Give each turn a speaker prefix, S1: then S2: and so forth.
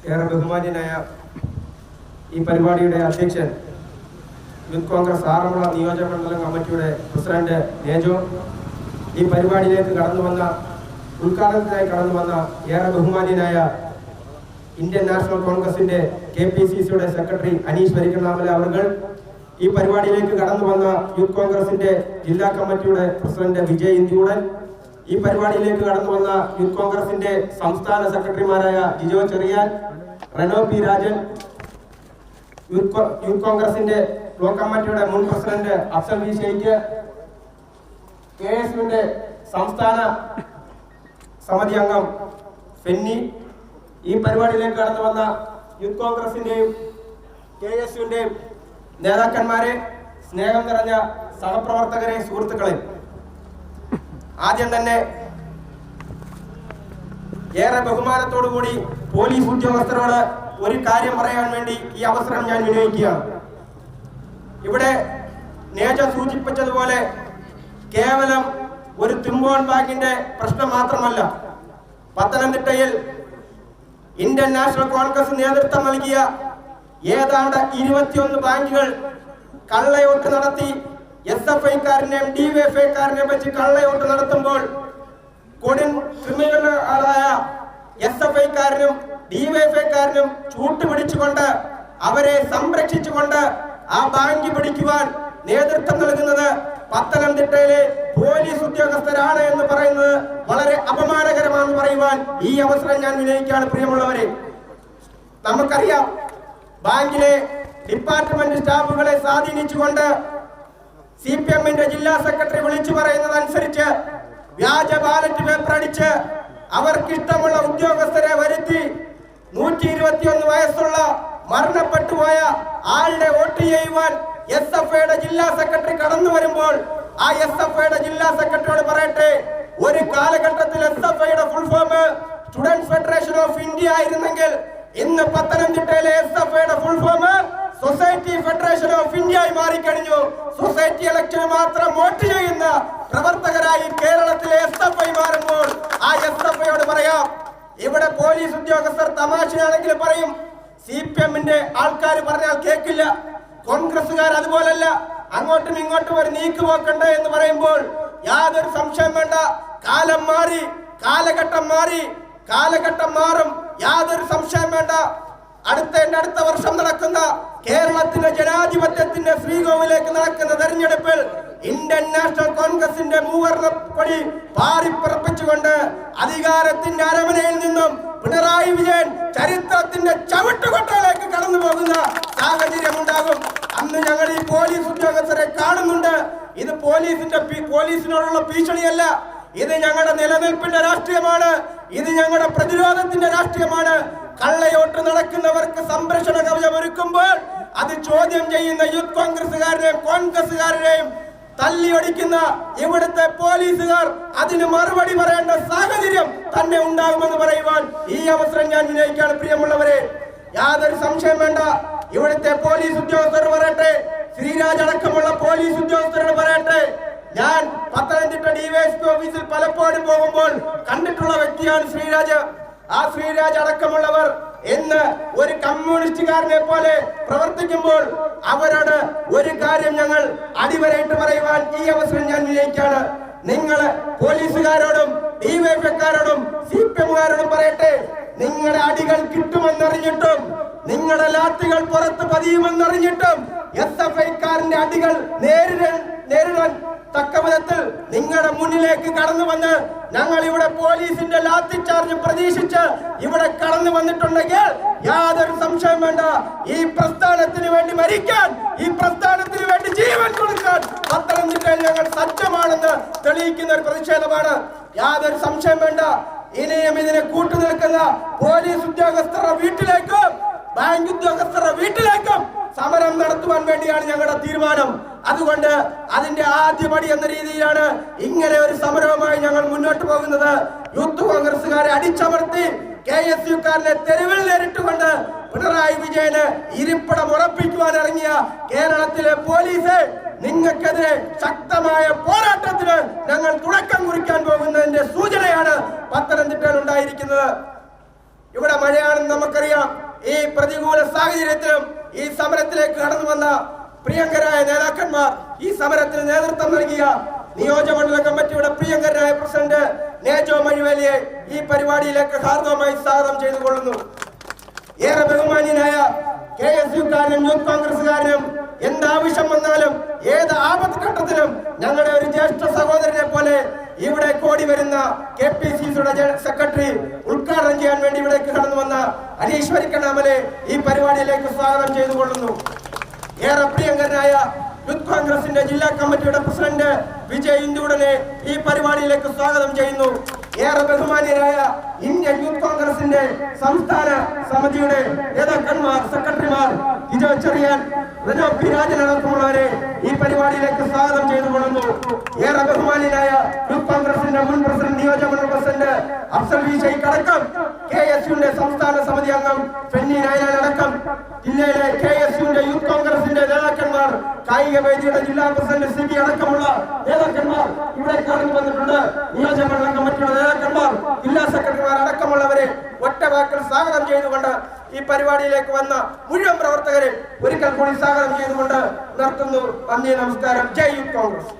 S1: ഏറെ ബഹുമാന്യനായ ഈ പരിപാടിയുടെ അധ്യക്ഷൻ, യൂത്ത് കോൺഗ്രസ് ആറന്മുള നിയോജക മണ്ഡലം കമ്മിറ്റിയുടെ പ്രസിഡന്റ് നേജോ, ഈ പരിപാടിയിലേക്ക് ഉദ്ഘാടനത്തിനായി കടന്നു വന്ന ഏറെ ബഹുമാന്യനായ ഇന്ത്യൻ നാഷണൽ കോൺഗ്രസിന്റെ KPCCയുടെ സെക്രട്ടറി അനീഷ് വരിക്കണ്ണാമല അവർ, ഈ പരിപാടിയിലേക്ക് കടന്നു വന്ന യൂത്ത് കോൺഗ്രസിന്റെ ജില്ലാ കമ്മിറ്റിയുടെ പ്രസിഡന്റ് വിജയ് ഇന്ത്യൂടൻ, ഈ പരിപാടിയിലേക്ക് കടന്നു വന്ന യൂത്ത് കോൺഗ്രസിന്റെ സംസ്ഥാന സെക്രട്ടറിമാരായ ജിജോ ചെറിയാൻ, റെനോ പി രാജൻ, യൂത്ത് കോൺഗ്രസിന്റെ ബ്ലോക്ക് കമ്മിറ്റിയുടെ മുൻ പ്രസിഡന്റ് അഫ്സൽ വി ഷെയ്ഖ്, KSUവിന്റെ സംസ്ഥാന സമിതി അംഗം ഫെന്നി, ഈ പരിപാടിയിലേക്ക് കടന്നു വന്ന യൂത്ത് കോൺഗ്രസിന്റെയും KSUവിന്റെയും നേതാക്കന്മാരെ, സ്നേഹം നിറഞ്ഞ സഹപ്രവർത്തകരെ, സുഹൃത്തുക്കളെ, ആദ്യം തന്നെ ഏറെ ബഹുമാനത്തോടുകൂടി പോലീസ് ഉദ്യോഗസ്ഥരോട് ഒരു കാര്യം പറയാൻ വേണ്ടി ഈ അവസരം ഞാൻ വിനിയോഗിക്കുകയാണ്. ഇവിടെ നേജ സൂചിപ്പിച്ചതുപോലെ കേവലം ഒരു തിമ്പോൺ ബാങ്കിന്റെ പ്രശ്നം മാത്രമല്ല, പത്തനംതിട്ടയിൽ ഇന്ത്യൻ നാഷണൽ കോൺഗ്രസ് നേതൃത്വം നൽകിയ ഏതാണ്ട് 21 ബാങ്കുകൾ കള്ളയോട്ട് നടത്തി SFI-കാരനെയും DYFI-കാരനെയും വെച്ച് കള്ളയോട്ട് നടത്തുമ്പോൾ കൊടും ക്രിമിനലുകളായ SFI-കാരനും DYFI-കാരനും ചൂട്ടുപിടിച്ചുകൊണ്ട് അവരെ സംരക്ഷിച്ചുകൊണ്ട് ആ ബാങ്ക് പിടിക്കുവാൻ നേതൃത്വം നൽകുന്നത് പത്തനംതിട്ടയിലെ പോലീസ് ഉദ്യോഗസ്ഥരാണ് എന്ന് പറയുന്നത് വളരെ അപമാനകരമാണെന്ന് പറയുവാൻ ഈ അവസരം ഞാൻ വിനയിക്കുകയാണ്. പ്രിയമുള്ളവരെ, നമുക്കറിയാം, ബാങ്കിലെ ഡിപ്പാർട്ട്മെന്റ് സ്റ്റാഫുകളെ സ്വാധീനിച്ചുകൊണ്ട് CPM-ന്റെ ജില്ലാ സെക്രട്ടറി വിളിച്ചു പറയുന്നതനുസരിച്ച് വ്യാജ ബാലറ്റ് പേപ്പർ അടിച്ച് അവർക്കിഷ്ടമുള്ള ഉദ്യോഗസ്ഥരെ വരുത്തി 121 വയസ്സുള്ള മരണപ്പെട്ടുപോയ ആളുടെ വോട്ട് ചെയ്യുവാൻ SFI-യുടെ ജില്ലാ സെക്രട്ടറി കടന്നു വരുമ്പോൾ ആ SFI-യുടെ ജില്ലാ സെക്രട്ടറിയോട് പറയട്ടെ, ഒരു കാലഘട്ടത്തിൽ SFI-യുടെ full form students federation of India ആയിരുന്നെങ്കിൽ ഇന്ന് പത്തനംതിട്ടയിലെ SFI-യുടെ full form society federation of India ആയി മാറിക്കഴിഞ്ഞു. സൊസൈറ്റി ഇലക്ഷന് മാത്രം വോട്ട് ചെയ്യുന്ന പ്രവർത്തകരായി കേരളത്തിലെ SFI മാറുമ്പോൾ ആ SFI-യോട് പറയാം, ഇവിടെ പോലീസ് ഉദ്യോഗസ്ഥർ തമാശയാണെങ്കിൽ പറയും, CPM-ന്റെ ആൾക്കാർ പറഞ്ഞാൽ കേൾക്കില്ല, കോൺഗ്രസുകാർ അതുപോലല്ല, അങ്ങോട്ടും ഇങ്ങോട്ടും ഒരു നീക്കുപോക്കണ്ട എന്ന് പറയുമ്പോൾ യാതൊരു സംശയം വേണ്ട, കാലം മാറി, കാലഘട്ടം മാറും, യാതൊരു സംശയം വേണ്ട. അടുത്ത വർഷം നടക്കുന്ന കേരളത്തിന്റെ ജനാധിപത്യത്തിന്റെ ശ്രീകോവിലേക്ക് നടക്കുന്ന തെരഞ്ഞെടുപ്പിൽ ഇന്ത്യൻ നാഷണൽ കോൺഗ്രസിന്റെ മൂവർണ്ണ കൊടി പാറിപ്പറപ്പിച്ചുകൊണ്ട് അധികാരത്തിന്റെ അരമനയിൽ നിന്നും പിണറായി വിജയൻ ചരിത്രത്തിന്റെ ചവിട്ടുകൊട്ടയിലേക്ക് കടന്നു പോകുന്ന സാഹചര്യം ഉണ്ടാകും. അന്ന് ഞങ്ങൾ ഈ പോലീസ് ഉദ്യോഗസ്ഥരെ കാണുന്നുണ്ട്. ഇത് പോലീസിനോടുള്ള ഭീഷണിയല്ല, ഇത് ഞങ്ങളുടെ നിലനിൽപ്പിന്റെ രാഷ്ട്രീയമാണ്, ഇത് ഞങ്ങളുടെ പ്രതിരോധത്തിന്റെ രാഷ്ട്രീയമാണ്. കള്ളയോട്ട് നടക്കുന്നവർക്ക് സംരക്ഷണ കവചം ഒരുക്കുമ്പോൾ അത് ചോദ്യം ചെയ്യുന്ന യൂത്ത് കോൺഗ്രസുകാരെയും തല്ലിയൊടിക്കുന്ന ഇവിടുത്തെ പോലീസുകാർ അതിന് മറുപടി പറയേണ്ട സാഹചര്യം തന്നെ ഉണ്ടാകുമെന്ന് പറയുവാൻ ഈ അവസരം ഞാൻ വിനയിക്കുകയാണ്. പ്രിയമുള്ളവരെ, യാതൊരു സംശയം വേണ്ട, ഇവിടുത്തെ പോലീസ് ഉദ്യോഗസ്ഥർ പറയട്ടെ, ശ്രീരാജ് അടക്കമുള്ള പോലീസ് ഉദ്യോഗസ്ഥരോട് പറയട്ടെ, ഞാൻ പത്തനംതിട്ട DYSP ഓഫീസിൽ പലപ്പോഴും പോകുമ്പോൾ കണ്ടിട്ടുള്ള വ്യക്തിയാണ് ശ്രീരാജ്. ആ ശ്രീരാജ് അടക്കമുള്ളവർ ഇന്ന് ഒരു കമ്മ്യൂണിസ്റ്റുകാരനെ പോലെ പ്രവർത്തിക്കുമ്പോൾ അവരോട് ഒരു കാര്യം ഞങ്ങൾ അടിവരയിട്ട് പറയുവാൻ ഈ അവസരം ഞാൻ വിനയിക്കുകയാണ്. നിങ്ങൾ പോലീസുകാരോടും DYFI-ക്കാരോടും CPM-കാരോടും പറയട്ടെ, നിങ്ങളുടെ അടികൾ കിട്ടുമെന്നറിഞ്ഞിട്ടും നിങ്ങളുടെ ലാത്തികൾ പുറത്ത് പതിയുമെന്നറിഞ്ഞിട്ടും SFI-ക്കാരന്റെ അടികൾ നേരിടാൻ തക്ക വിധത്തിൽ നിങ്ങളുടെ മുന്നിലേക്ക് കടന്നു വന്ന് ഞങ്ങൾ ഇവിടെ പോലീസിന്റെ ലാത്തി ചാർജ് പ്രതീക്ഷിച്ച് ഇവിടെ കടന്നു വന്നിട്ടുണ്ടെങ്കിൽ യാതൊരു സംശയം വേണ്ട, ഈ പ്രസ്ഥാനത്തിന് വേണ്ടി മരിക്കാൻ, ഈ പ്രസ്ഥാനത്തിന് വേണ്ടി ജീവൻ കൊടുക്കാൻ പത്തനംതിട്ടയിൽ ഞങ്ങൾ സജ്ജമാണെന്ന് തെളിയിക്കുന്ന ഒരു പ്രതിഷേധമാണ്. യാതൊരു സംശയം വേണ്ട, ഇനിയും ഇതിനെ കൂട്ടുനിൽക്കുന്ന പോലീസ് ഉദ്യോഗസ്ഥരുടെ വീട്ടിലേക്കും ബാങ്ക് ഉദ്യോഗസ്ഥരുടെ വീട്ടിലേക്കും സമരം നടത്തുവാൻ വേണ്ടിയാണ് ഞങ്ങളുടെ തീരുമാനം. അതുകൊണ്ട് അതിന്റെ ആദ്യപടി എന്ന രീതിയിലാണ് ഇങ്ങനെ ഒരു സമരവുമായി ഞങ്ങൾ മുന്നോട്ട് പോകുന്നത്. യൂത്ത് കോൺഗ്രസുകാരെ അടിച്ചമർത്തി KSU-കാരനെ തെരുവിൽ നേരിട്ടുകൊണ്ട് പിണറായി വിജയന് ഇരിപ്പിടം ഉറപ്പിക്കുവാൻ ഇറങ്ങിയ കേരളത്തിലെ പോലീസ്, നിങ്ങൾക്കെതിരെ ശക്തമായ പോരാട്ടത്തിന് ഞങ്ങൾ തുടക്കം കുറിക്കാൻ പോകുന്നതിന്റെ സൂചനയാണ് പത്തനംതിട്ടയിൽ ഉണ്ടായിരിക്കുന്നത്. ഇവിടെ മഴയാണെന്ന് നമുക്കറിയാം, ഈ പ്രതികൂല സാഹചര്യത്തിലും ഈ സമരത്തിലേക്ക് കടന്നു വന്ന പ്രിയങ്കരായ നേതാക്കന്മാർ, ഈ സമരത്തിന് നേതൃത്വം നൽകിയ നിയോജകമണ്ഡല കമ്മിറ്റിയുടെ പ്രിയങ്കരായ പ്രസിഡന്റ് നേജോ മഴുവേലിയെ ഈ പരിപാടിയിലേക്ക് ഹാർദവമായി സ്വാഗതം ചെയ്തുകൊള്ളുന്നു. ഏറെ ബഹുമാന്യനായ KSUക്കാരനും യൂത്ത് കോൺഗ്രസുകാരനും എന്താവശ്യം വന്നാലും ഏത് ആപത്ത് ഘട്ടത്തിലും ഞങ്ങളുടെ ഒരു ജ്യേഷ്ഠ സഹോദരനെ പോലെ ഇവിടെ കൂടി വരുന്ന KPCCയുടെ ജനറൽ സെക്രട്ടറി ഉദ്ഘാടനം ചെയ്യാൻ വേണ്ടി ഇവിടേക്ക് കടന്നു വന്ന അനീശ്വരി കണ്ണാമലെ ഈ പരിപാടിയിലേക്ക് സ്വാഗതം ചെയ്തുകൊള്ളുന്നു. ഏറെ പ്രിയങ്കരനായ യൂത്ത് കോൺഗ്രസിന്റെ ജില്ലാ കമ്മിറ്റിയുടെ പ്രസിഡന്റ് വിജയ് ഇന്ദുടനെ ഈ പരിപാടിയിലേക്ക് സ്വാഗതം ചെയ്യുന്നു. ഏറെ ബഹുമാന്യരായ ഇന്ത്യൻ യൂത്ത് കോൺഗ്രസിന്റെ സംസ്ഥാന സമിതിയുടെ നേതാക്കന്മാർ, സെക്രട്ടറിമാർ ഇജോ ചെറിയാൻ, റെനോ പി രാജൻ അടക്കമുള്ളവരെ ഈ പരിപാടിയിലേക്ക് സ്വാഗതം ചെയ്തുകൊള്ളുന്നു. ഏറെ ബഹുമാന്യനായ യൂത്ത് കോൺഗ്രസിന്റെ മുൻ പ്രസിഡന്റ്, നിയോജകമണ്ഡല പ്രസിഡന്റ് അഫ്സൽ വി ഷെയ്ഖ് അടക്കം, KSUന്റെ സംസ്ഥാന സമിതി അംഗം ഫെന്നി നായനാൻ അടക്കം, ജില്ലയിലെ KSUന്റെ യൂത്ത് കോൺഗ്രസിന്റെ നേതാക്കന്മാർ, കായിക വേദിയുടെ ജില്ലാ പ്രസിഡന്റ് CB അടക്കമുള്ള നേതാക്കന്മാർ ഇവിടെ കടന്നു വന്നിട്ടുണ്ട്. നിയോജകമണ്ഡല കമ്മിറ്റിയുടെ നേതാക്കന്മാർ, ജില്ലാ സെക്രട്ടറിമാർ അടക്കമുള്ളവരെ ഒറ്റ വാക്കിൽ സ്വാഗതം ചെയ്തുകൊണ്ട് ഈ പരിപാടിയിലേക്ക് വന്ന മുഴുവൻ പ്രവർത്തകരെ ഒരിക്കൽ കൂടി സ്വാഗതം ചെയ്തുകൊണ്ട് നിർത്തുന്നു. നന്ദി, നമസ്കാരം. ജയ് യൂത്ത് കോൺഗ്രസ്.